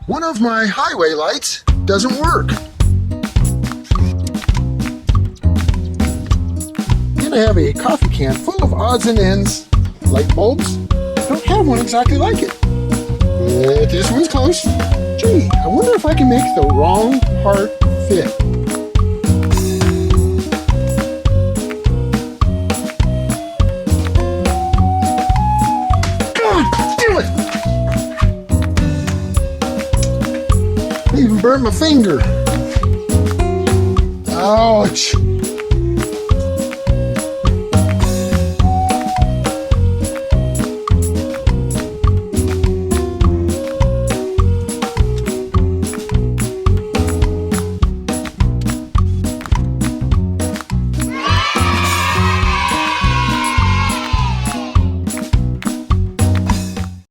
One of my highway lights doesn't work. And I have a coffee can full of odds and ends light bulbs. Don't have one exactly like it. But this one's close. Gee, I wonder if I can make the wrong part fit. Even burnt my finger. Ouch.